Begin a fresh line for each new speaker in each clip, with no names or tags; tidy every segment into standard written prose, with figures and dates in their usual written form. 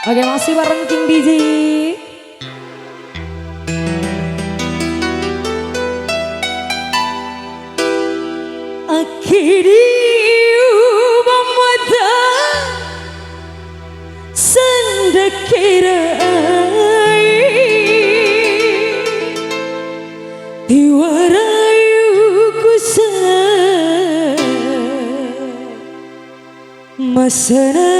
Oke, masih bareng King DJ. Akhirnya Maja sendakirai diwarayu kusa masanai.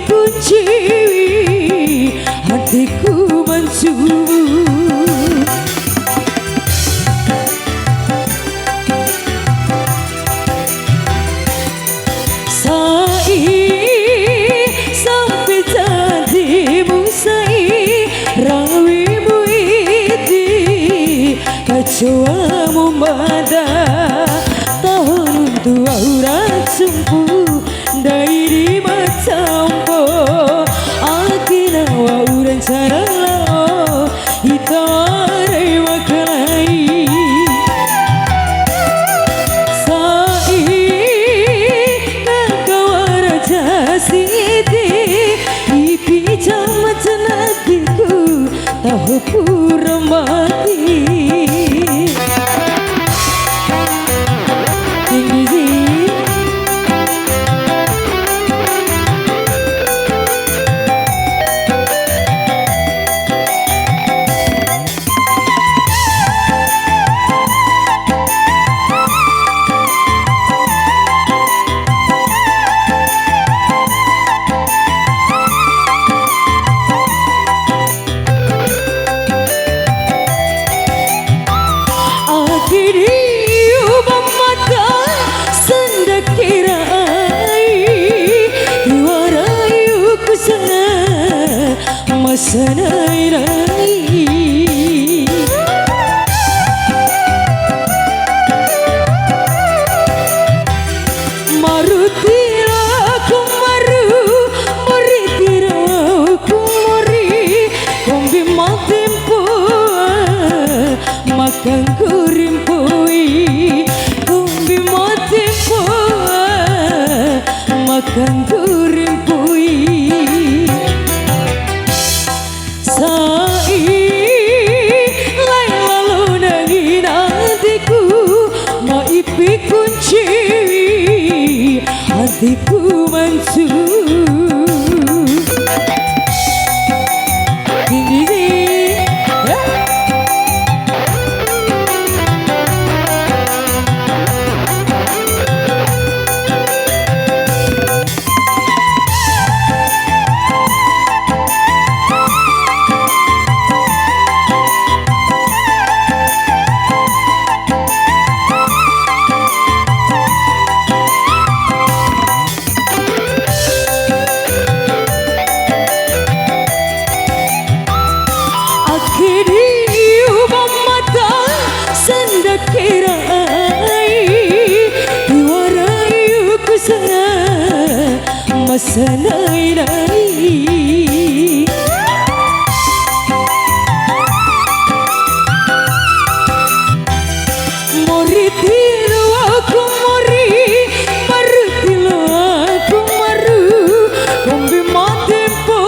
Kunci hatiku mencuri sampai jadimu sai rawimu iti kecuamu mada tahun tua urat sumpu dari macam wa uran sarala hitare wakalai sai nakawara jasidi ipi jamat nadiku tahu puramati masanai-nai marutira kumaru maritira kumari kumbi matempo makan kurimpui kumbi matempo makan kurimpui sai lain lalu nangin hatiku mau ipi kunci hatiku mencuri masanai-nai moritilu aku mori marutilu aku maru kumbi matempo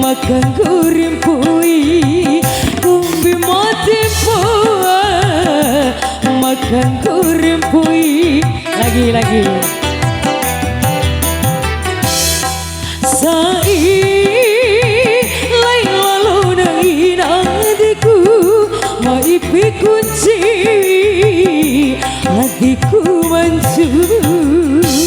makan kurimpui kumbi matempo makan kurimpui lagi sai lain lalu nangin hatiku mau ipi kunci hatiku mencuri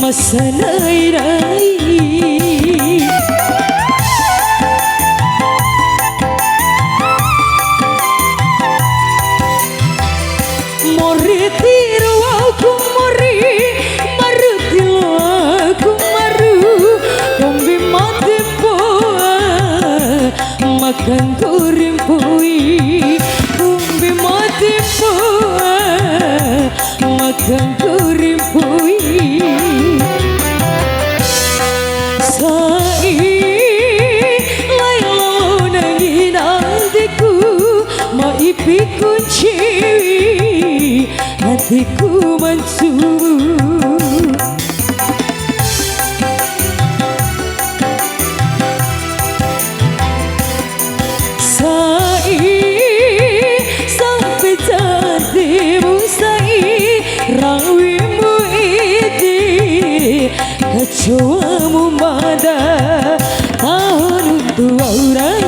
masanay-nay. Moritiro aku mori, marutilo aku maru, kumbi mati poa, makan kurimpui, kumbi mati poa, makan kurimpui. Sai lailo nangin hatiku, maipi kunci hatiku mensubuh. Sai sampai hatimu sai rawimu ini kecewamu mada tahun untuk orang